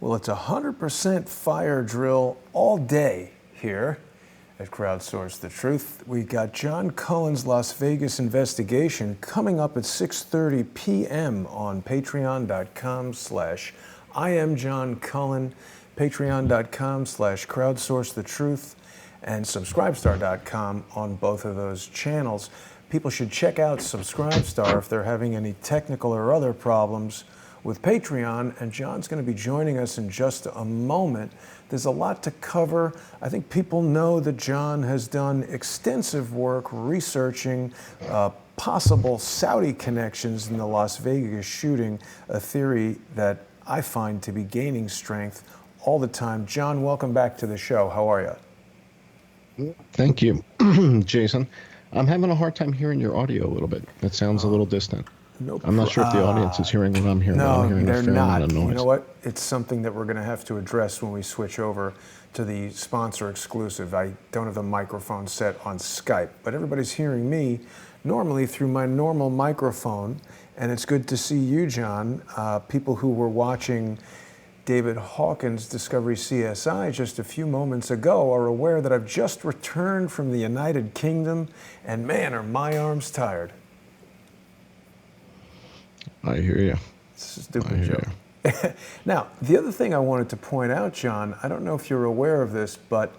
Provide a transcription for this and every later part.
Well, it's a 100% fire drill all day here at Crowdsource the Truth. We got John Cullen's Las Vegas investigation coming up at 6:30 p.m. on patreon.com/IamJohnCullen, patreon.com/crowdsourcethetruth, and subscribestar.com on both of those channels. People should check out Subscribestar if they're having any technical or other problems with Patreon, and John's going to be joining us in just a moment. There's a lot to cover. I think people know that John has done extensive work researching possible Saudi connections in the Las Vegas shooting, a theory that I find to be gaining strength all the time. John, welcome back to the show. How are you? Thank you, Jason. I'm having a hard time hearing your audio a little bit. It sounds a little distant. I'm not sure if the audience is hearing what I'm hearing. No, I'm hearing they're a fair not. amount of noise. You know what? It's something that we're going to have to address when we switch over to the sponsor exclusive. I don't have the microphone set on Skype, but everybody's hearing me normally through my normal microphone, and it's good to see you, John. People who were watching David Hawkins' Discovery CSI just a few moments ago are aware that I've just returned from the United Kingdom, and man, are my arms tired. I hear you. It's a stupid joke. Now, the other thing I wanted to point out, John, I don't know if you're aware of this, but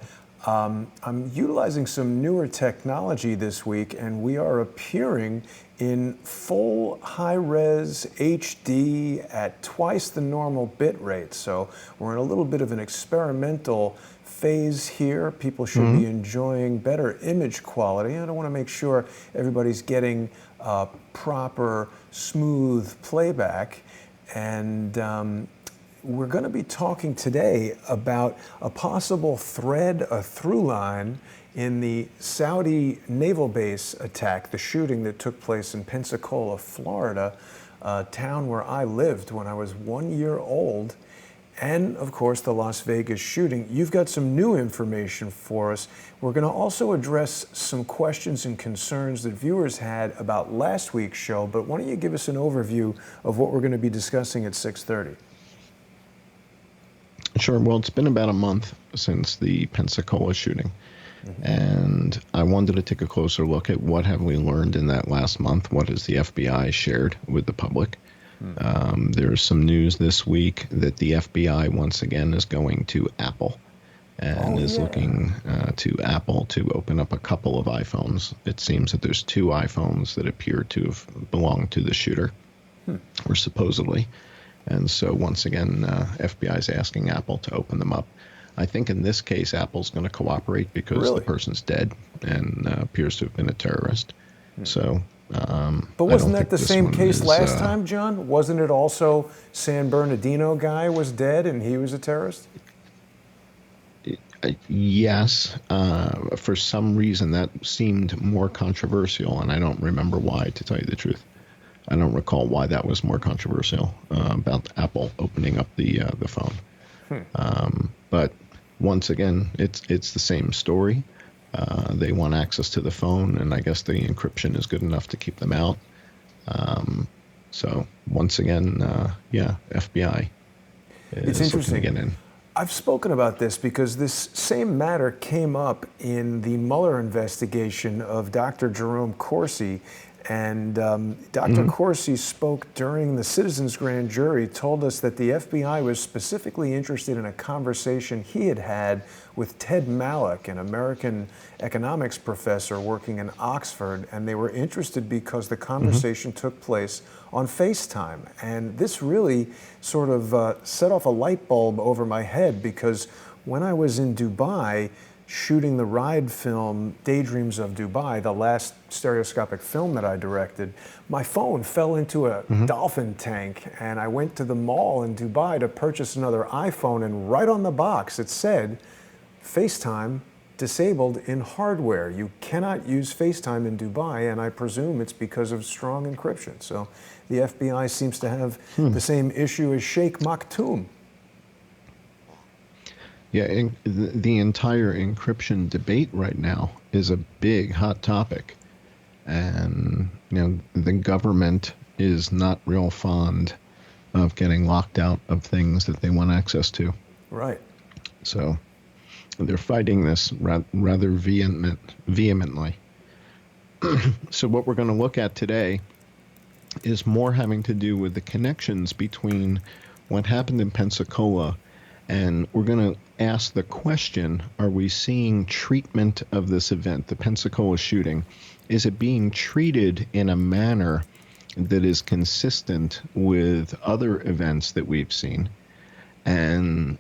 I'm utilizing some newer technology this week, and we are appearing in full high-res HD at twice the normal bit rate. So we're in a little bit of an experimental phase here. People should be enjoying better image quality. I don't want to make sure everybody's getting proper, smooth playback. And we're going to be talking today about a possible thread, a through line in the Saudi Naval Base attack, the shooting that took place in Pensacola, Florida, a town where I lived when I was 1 year old. And, of course, the Las Vegas shooting. You've got some new information for us. We're going to also address some questions and concerns that viewers had about last week's show, but why don't you give us an overview of what we're going to be discussing at 6:30? Sure. Well, it's been about a month since the Pensacola shooting, and I wanted to take a closer look at what have we learned in that last month. What has the FBI shared with the public? There's some news this week that the FBI once again is going to Apple and is looking to Apple to open up a couple of iPhones. It seems that there's two iPhones that appear to have belonged to the shooter, or supposedly. And so once again, FBI is asking Apple to open them up. I think in this case, Apple's going to cooperate because the person's dead and appears to have been a terrorist. So. But wasn't that the same case last time, John? Wasn't it also San Bernardino guy was dead and he was a terrorist? Yes. For some reason, that seemed more controversial, and I don't remember why, to tell you the truth. I don't recall why that was more controversial about Apple opening up the phone. But once again, it's the same story. They want access to the phone, and I guess the encryption is good enough to keep them out. So once again, FBI It's is interesting. looking to get in. I've spoken about this because this same matter came up in the Mueller investigation of Dr. Jerome Corsi. And Dr. Corsi spoke during the Citizens Grand Jury, told us that the FBI was specifically interested in a conversation he had had with Ted Malloch, an American economics professor working in Oxford, and they were interested because the conversation took place on FaceTime. And this really sort of set off a light bulb over my head, because when I was in Dubai, shooting the ride film Daydreams of Dubai, the last stereoscopic film that I directed, my phone fell into a dolphin tank, and I went to the mall in Dubai to purchase another iPhone, and right on the box it said, FaceTime disabled in hardware. You cannot use FaceTime in Dubai, and I presume it's because of strong encryption. So the FBI seems to have the same issue as Sheikh Maktoum. Yeah, the entire encryption debate right now is a big hot topic. And, the government is not real fond of getting locked out of things that they want access to. Right. So they're fighting this rather vehemently. So what we're going to look at today is more having to do with the connections between what happened in Pensacola, and we're going to ask the question, are we seeing treatment of this event, the Pensacola shooting? Is it being treated in a manner that is consistent with other events that we've seen? And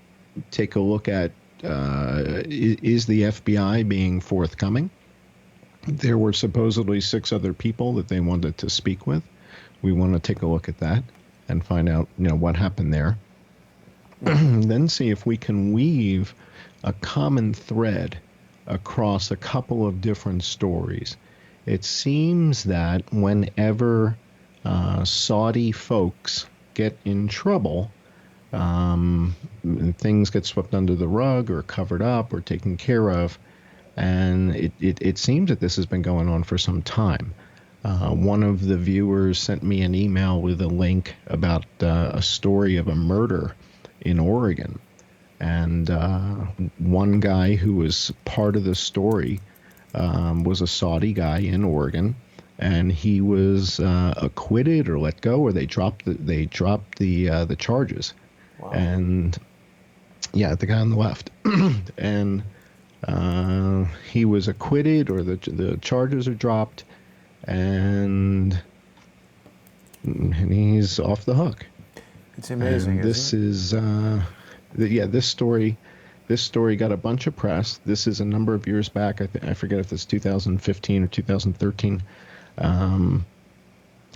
take a look at, is the FBI being forthcoming? There were supposedly 6 other people that they wanted to speak with. We want to take a look at that and find out, what happened there. Then see if we can weave a common thread across a couple of different stories. It seems that whenever Saudi folks get in trouble, things get swept under the rug or covered up or taken care of. And it seems that this has been going on for some time. One of the viewers sent me an email with a link about a story of a murder in Oregon. And one guy who was part of the story was a Saudi guy in Oregon. And he was acquitted or let go, or they dropped the charges. Wow. And yeah, the guy on the left. And he was acquitted, or the charges are dropped, and he's off the hook. It's amazing. And this this story got a bunch of press. This is a number of years back. I forget if it's 2015 or 2013.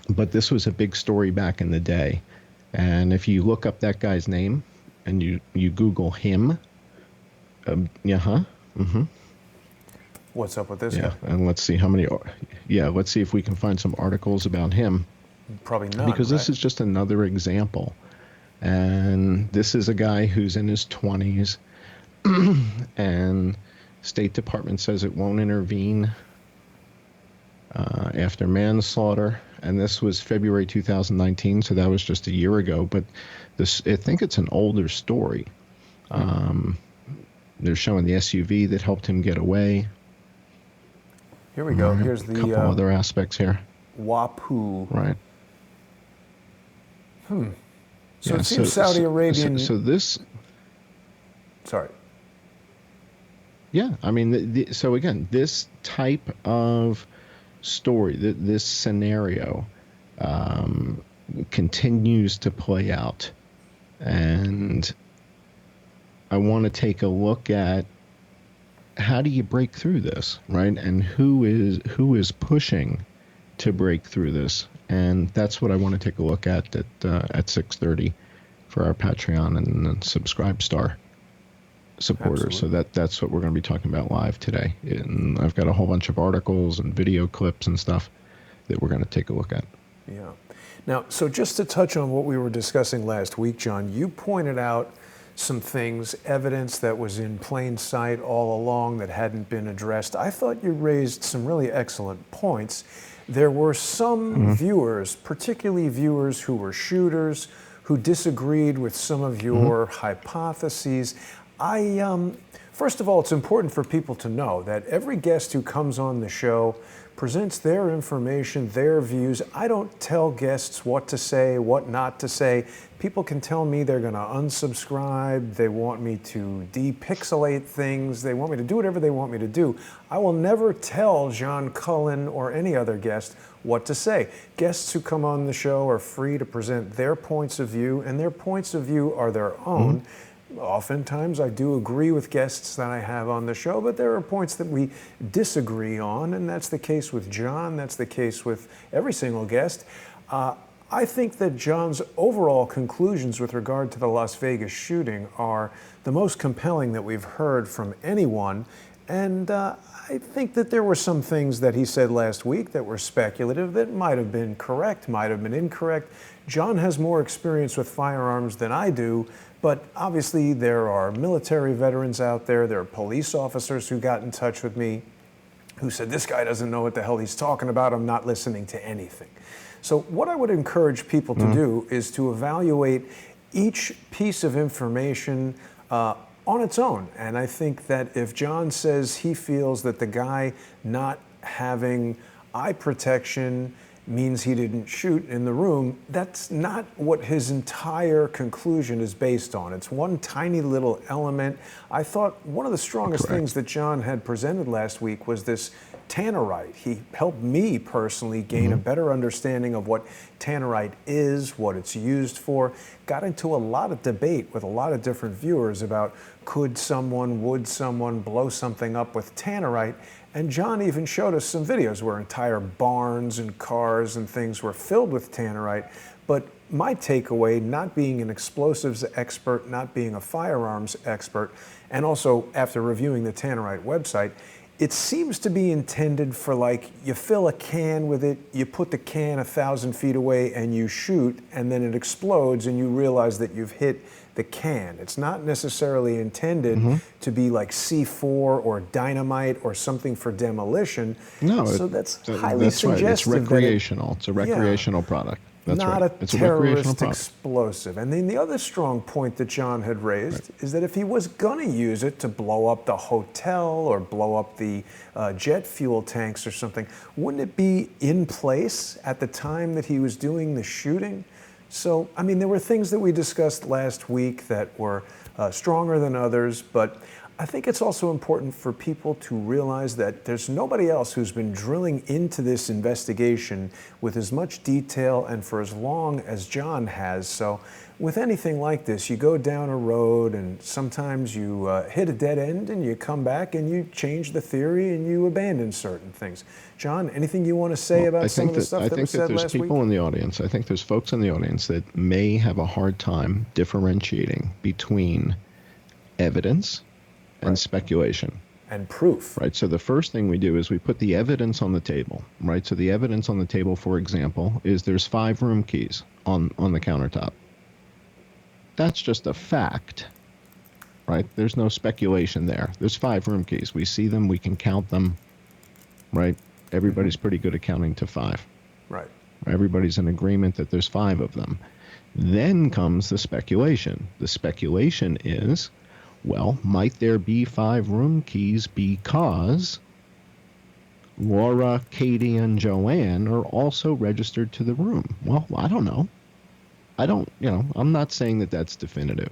But this was a big story back in the day. And if you look up that guy's name and you Google him, What's up with this yeah, guy? and let's see how many. Yeah, let's see if we can find some articles about him. Probably not. Because this right? is just another example. And this is a guy who's in his 20s, and State Department says it won't intervene after manslaughter. And this was February 2019, so that was just a year ago. But I think it's an older story. They're showing the SUV that helped him get away. Here we go. Here's the couple other aspects here. WAPU. Right. So it seems Saudi Arabian. So this. Sorry. Yeah, I mean, so again, this type of story, this scenario, continues to play out, and I want to take a look at how do you break through this, right? And who is pushing to break through this? And that's what I want to take a look at 6:30 for our Patreon and Subscribe Star supporters. Absolutely. So that's what we're going to be talking about live today. And I've got a whole bunch of articles and video clips and stuff that we're going to take a look at. Yeah. Now, so just to touch on what we were discussing last week, John, you pointed out some things, evidence that was in plain sight all along that hadn't been addressed. I thought you raised some really excellent points. There were some viewers, particularly viewers who were shooters, who disagreed with some of your hypotheses. First of all, it's important for people to know that every guest who comes on the show presents their information, their views. I don't tell guests what to say, what not to say. People can tell me they're going to unsubscribe, they want me to depixelate things, they want me to do whatever they want me to do. I will never tell John Cullen or any other guest what to say. Guests who come on the show are free to present their points of view, and their points of view are their own. Oftentimes I do agree with guests that I have on the show, but there are points that we disagree on, and that's the case with John, that's the case with every single guest. I think that John's overall conclusions with regard to the Las Vegas shooting are the most compelling that we've heard from anyone, and I think that there were some things that he said last week that were speculative that might have been correct, might have been incorrect. John has more experience with firearms than I do, but obviously there are military veterans out there, there are police officers who got in touch with me who said, this guy doesn't know what the hell he's talking about, I'm not listening to anything. So what I would encourage people to do is to evaluate each piece of information on its own. And I think that if John says he feels that the guy not having eye protection means he didn't shoot in the room, that's not what his entire conclusion is based on. It's one tiny little element. I thought one of the strongest things that John had presented last week was this tannerite. He helped me personally gain a better understanding of what tannerite is, what it's used for. Got into a lot of debate with a lot of different viewers about would someone blow something up with tannerite? And John even showed us some videos where entire barns and cars and things were filled with tannerite. But my takeaway, not being an explosives expert, not being a firearms expert, and also after reviewing the tannerite website, it seems to be intended for, like, you fill a can with it, you put the can 1,000 feet away and you shoot, and then it explodes and you realize that you've hit the can. It's not necessarily intended to be like C4 or dynamite or something for demolition. No, so that's highly that's suggestive. Right. It's recreational. It's a recreational product. That's not right. a It's a recreational terrorist product. explosive. And then the other strong point that John had raised is that if he was going to use it to blow up the hotel or blow up the jet fuel tanks or something, wouldn't it be in place at the time that he was doing the shooting? So, I mean, there were things that we discussed last week that were stronger than others, but I think it's also important for people to realize that there's nobody else who's been drilling into this investigation with as much detail and for as long as John has. So with anything like this, you go down a road and sometimes you hit a dead end and you come back and you change the theory and you abandon certain things. John, anything you want to say about some of the stuff that was said last week? I think that there's people in the audience, I think there's folks in the audience that may have a hard time differentiating between evidence and speculation. And proof. Right. So the first thing we do is we put the evidence on the table. Right. So the evidence on the table, for example, is there's 5 room keys on the countertop. That's just a fact. Right. There's no speculation there. There's 5 room keys. We see them. We can count them. Right. Everybody's pretty good at counting to 5. Right. Everybody's in agreement that there's 5 of them. Then comes the speculation. The speculation is, well, might there be 5 room keys because Laura, Katie, and Joanne are also registered to the room? Well, I don't know. I'm not saying that that's definitive.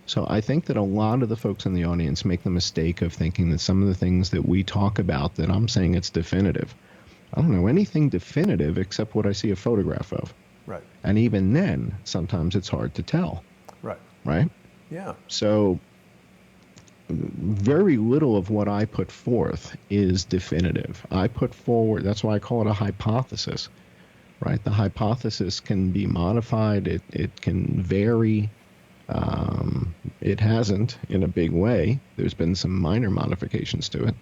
So I think that a lot of the folks in the audience make the mistake of thinking that some of the things that we talk about, that I'm saying it's definitive. I don't know anything definitive except what I see a photograph of. Right. And even then, sometimes it's hard to tell. Right. Right? Yeah. So very little of what I put forth is definitive. I put forward, that's why I call it a hypothesis, right? The hypothesis can be modified, it can vary. It hasn't in a big way. There's been some minor modifications to it.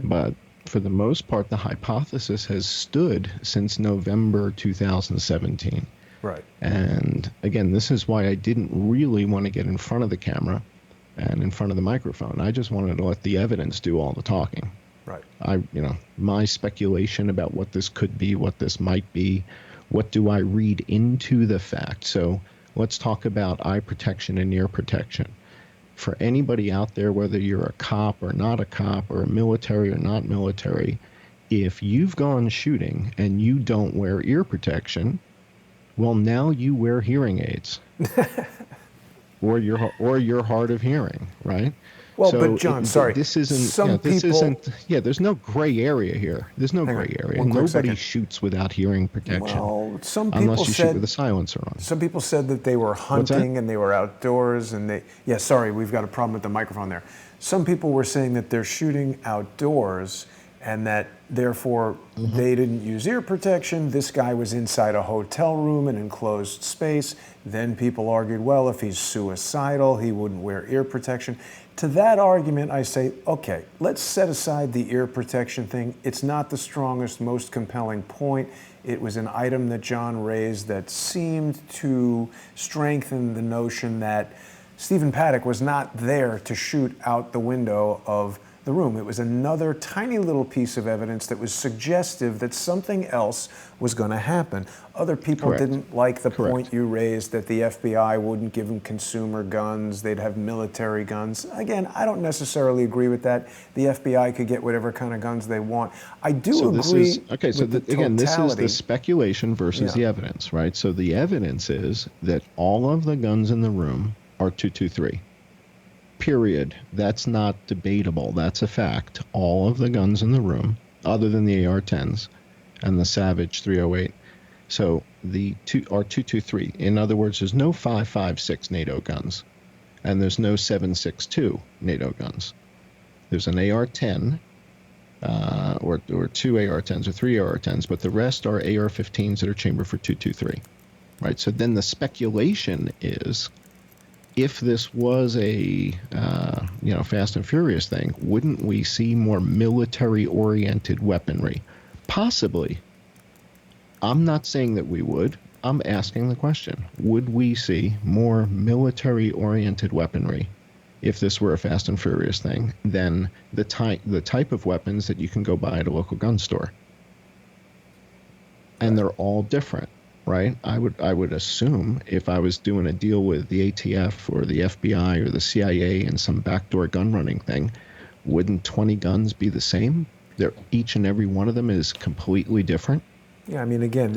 But for the most part, the hypothesis has stood since November 2017. Right. And again, this is why I didn't really want to get in front of the camera and in front of the microphone. I just wanted to let the evidence do all the talking. Right. My speculation about what this could be, what this might be, what do I read into the fact? So let's talk about eye protection and ear protection. For anybody out there, whether you're a cop or not a cop or military or not military, if you've gone shooting and you don't wear ear protection, well, now you wear hearing aids. Or you're hard of hearing, right? Well, so but John, sorry. This isn't. There's no gray area here. There's no gray area. Nobody shoots without hearing protection. Well, some people unless you shoot with a silencer on. Some people said that they were hunting and they were outdoors and they. Yeah, sorry, we've got a problem with the microphone there. Some people were saying that they're shooting outdoors and that therefore they didn't use ear protection. This guy was inside a hotel room, an enclosed space. Then people argued, well, if he's suicidal, he wouldn't wear ear protection. To that argument, I say, okay, let's set aside the ear protection thing. It's not the strongest, most compelling point. It was an item that John raised that seemed to strengthen the notion that Stephen Paddock was not there to shoot out the window of the room. It was another tiny little piece of evidence that was suggestive that something else was going to happen. Other people Correct. didn't like the Correct. point you raised that the FBI wouldn't give them consumer guns, they'd have military guns. Again, I don't necessarily agree with that. The FBI could get whatever kind of guns they want. I do So agree this is okay. So with the again, this is totality. the speculation versus the evidence, right? So the evidence is that all of the guns in the room are 223. Period. That's not debatable. That's a fact. All of the guns in the room, other than the AR-10s and the Savage 308, so the are 223. In other words, there's no 5.56 NATO guns, and there's no 7.62 NATO guns. There's an AR-10. Or two AR-10s or three AR-10s, but the rest are AR-15s that are chambered for 223, right? So then the speculation is, if this was a Fast and Furious thing, wouldn't we see more military-oriented weaponry? Possibly. I'm not saying that we would. I'm asking the question: would we see more military-oriented weaponry if this were a Fast and Furious thing than the type of weapons that you can go buy at a local gun store? And they're all different, right? I would assume if I was doing a deal with the ATF or the FBI or the CIA and some backdoor gun running thing, wouldn't 20 guns be the same? Each and every one of them is completely different. Yeah, I mean, again,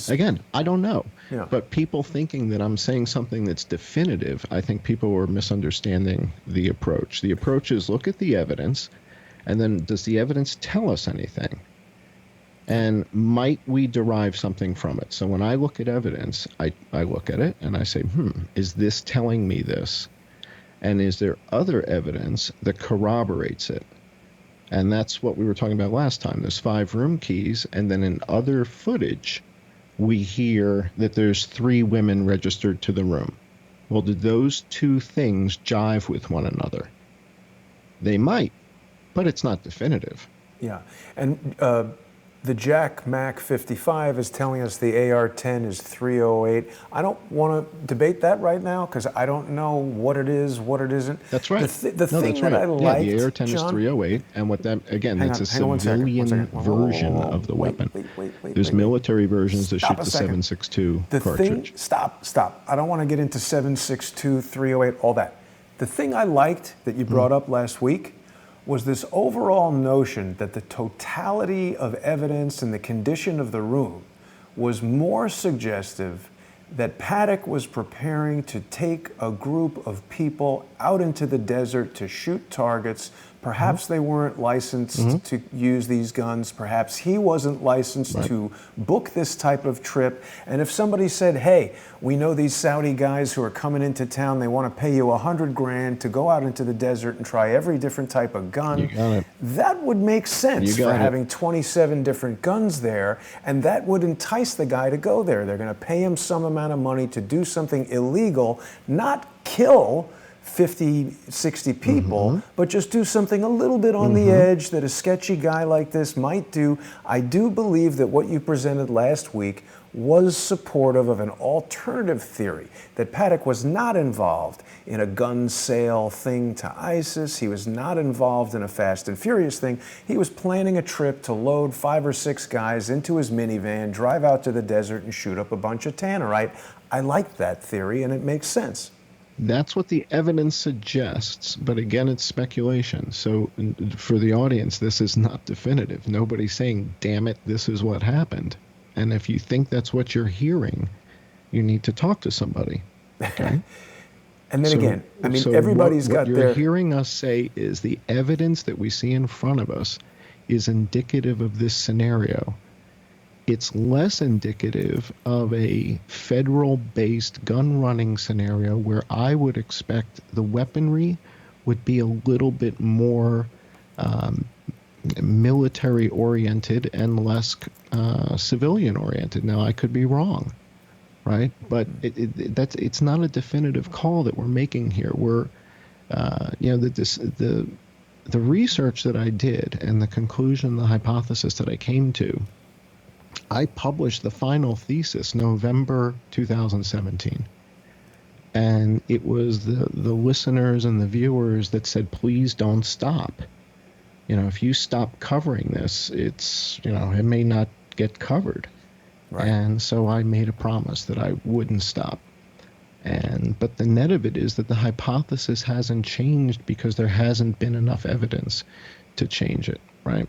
Again, I don't know. Yeah. But people thinking that I'm saying something that's definitive, I think people are misunderstanding the approach. The approach is look at the evidence, and then does the evidence tell us anything? And might we derive something from it? So when I look at evidence, I look at it and I say, is this telling me this? And is there other evidence that corroborates it? And that's what we were talking about last time. There's 5 room keys, and then in other footage, we hear that there's 3 women registered to the room. Well, did those 2 things jive with one another? They might, but it's not definitive. Yeah, and the Jack Mac 55 is telling us the AR-10 is 308. I don't want to debate that right now because I don't know what it is, what it isn't. That's right. The thing that I liked, the AR-10 is John, 308, and what that again, it's a civilian version of the weapon. There's military versions that shoot the 7.62 cartridge. Stop. I don't want to get into 7.62, 308, all that. The thing I liked that you brought up last week was this overall notion that the totality of evidence and the condition of the room was more suggestive that Paddock was preparing to take a group of people out into the desert to shoot targets. Perhaps they weren't licensed to use these guns. Perhaps he wasn't licensed to book this type of trip. And if somebody said, hey, we know these Saudi guys who are coming into town, they want to pay you $100,000 to go out into the desert and try every different type of gun, that would make sense for having 27 different guns there. And that would entice the guy to go there. They're going to pay him some amount of money to do something illegal, not kill 50, 60 people, but just do something a little bit on the edge that a sketchy guy like this might do. I do believe that what you presented last week was supportive of an alternative theory, that Paddock was not involved in a gun sale thing to ISIS. He was not involved in a Fast and Furious thing. He was planning a trip to load 5 or 6 guys into his minivan, drive out to the desert, and shoot up a bunch of tannerite. I like that theory, and it makes sense. That's what the evidence suggests, but again, it's speculation. So for the audience, this is not definitive. Nobody's saying, damn it, this is what happened. And if you think that's what you're hearing, you need to talk to somebody. Okay? And then again, I mean, everybody's got their... What you're hearing us say is the evidence that we see in front of us is indicative of this scenario. It's less indicative of a federal-based gun-running scenario where I would expect the weaponry would be a little bit more military-oriented and less civilian-oriented. Now, I could be wrong, right? But it's not a definitive call that we're making here. We're, the research that I did and the conclusion, the hypothesis that I came to, I published the final thesis November 2017. And it was the listeners and the viewers that said, please don't stop. if you stop covering this, it may not get covered. Right. And so I made a promise that I wouldn't stop. But the net of it is that the hypothesis hasn't changed because there hasn't been enough evidence to change it, right?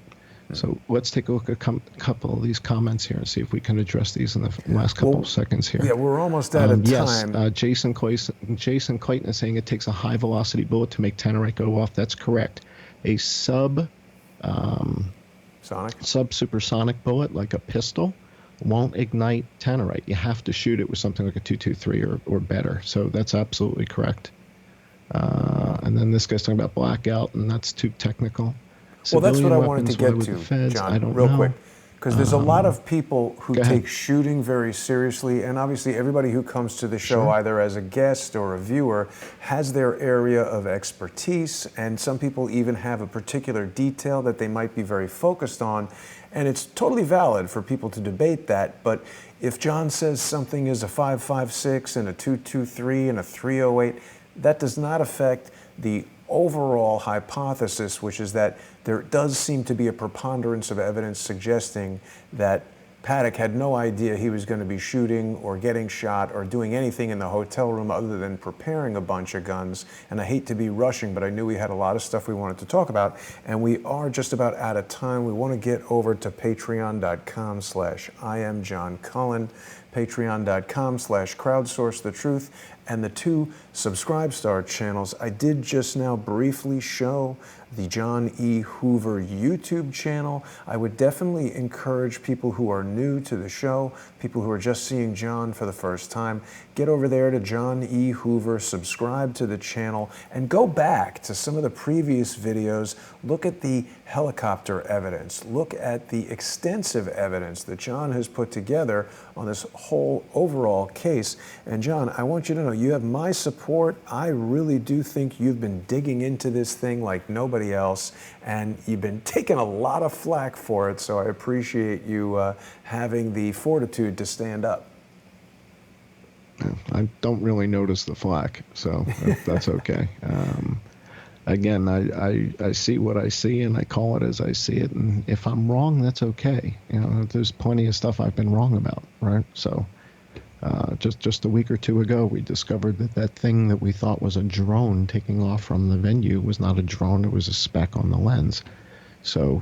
So let's take a look at a couple of these comments here and see if we can address these in the last couple of seconds here. Yeah, we're almost out of time. Yes, Jason Clayton is saying it takes a high-velocity bullet to make tannerite go off. That's correct. A sub-supersonic bullet, like a pistol, won't ignite tannerite. You have to shoot it with something like a 223 or better. So that's absolutely correct. And then this guy's talking about blackout, and that's too technical. Well, that's what I wanted to get to, John, real quick. Because there's a lot of people who take shooting very seriously, and obviously everybody who comes to the show, either as a guest or a viewer, has their area of expertise, and some people even have a particular detail that they might be very focused on, and it's totally valid for people to debate that. But if John says something is a 5.56 and a 2.23 and a 3.08, that does not affect the overall hypothesis, which is that there does seem to be a preponderance of evidence suggesting that Paddock had no idea he was going to be shooting or getting shot or doing anything in the hotel room other than preparing a bunch of guns. And I hate to be rushing, but I knew we had a lot of stuff we wanted to talk about, and we are just about out of time. We want to get over to patreon.com/IamJohnCullen, patreon.com/crowdsourcethetruth, and the 2 Subscribestar channels. I did just now briefly show the John E. Hoover YouTube channel. I would definitely encourage people who are new to the show, people who are just seeing John for the first time, get over there to John E. Hoover, subscribe to the channel, and go back to some of the previous videos. Look at the helicopter evidence. Look at the extensive evidence that John has put together on this whole overall case. And John, I want you to know you have my support. I really do think you've been digging into this thing like nobody else, and you've been taking a lot of flack for it, so I appreciate you having the fortitude to stand up. I don't really notice the flack, so that's okay. Again, I see what I see, and I call it as I see it, and if I'm wrong, that's okay. There's plenty of stuff I've been wrong about, right? So just a week or two ago, we discovered that thing that we thought was a drone taking off from the venue was not a drone. It was a speck on the lens. So,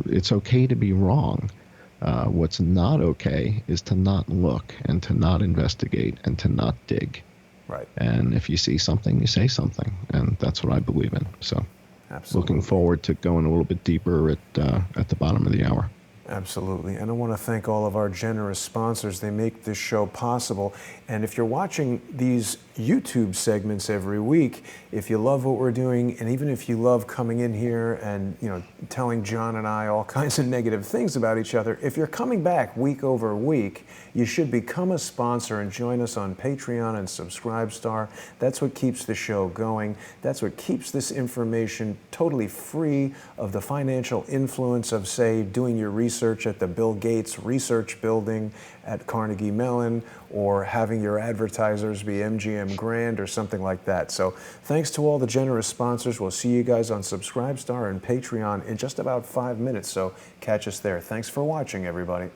it's okay to be wrong. What's not okay is to not look and to not investigate and to not dig. Right. And if you see something, you say something. And that's what I believe in. So absolutely. Looking forward to going a little bit deeper at the bottom of the hour. Absolutely. And I want to thank all of our generous sponsors. They make this show possible. And if you're watching these YouTube segments every week, if you love what we're doing, and even if you love coming in here and telling John and I all kinds of negative things about each other, if you're coming back week over week, you should become a sponsor and join us on Patreon and Subscribestar. That's what keeps the show going. That's what keeps this information totally free of the financial influence of, say, doing your research at the Bill Gates Research Building at Carnegie Mellon, or having your advertisers be MGM Grand or something like that. So thanks to all the generous sponsors. We'll see you guys on Subscribestar and Patreon in just about 5 minutes, so catch us there. Thanks for watching, everybody.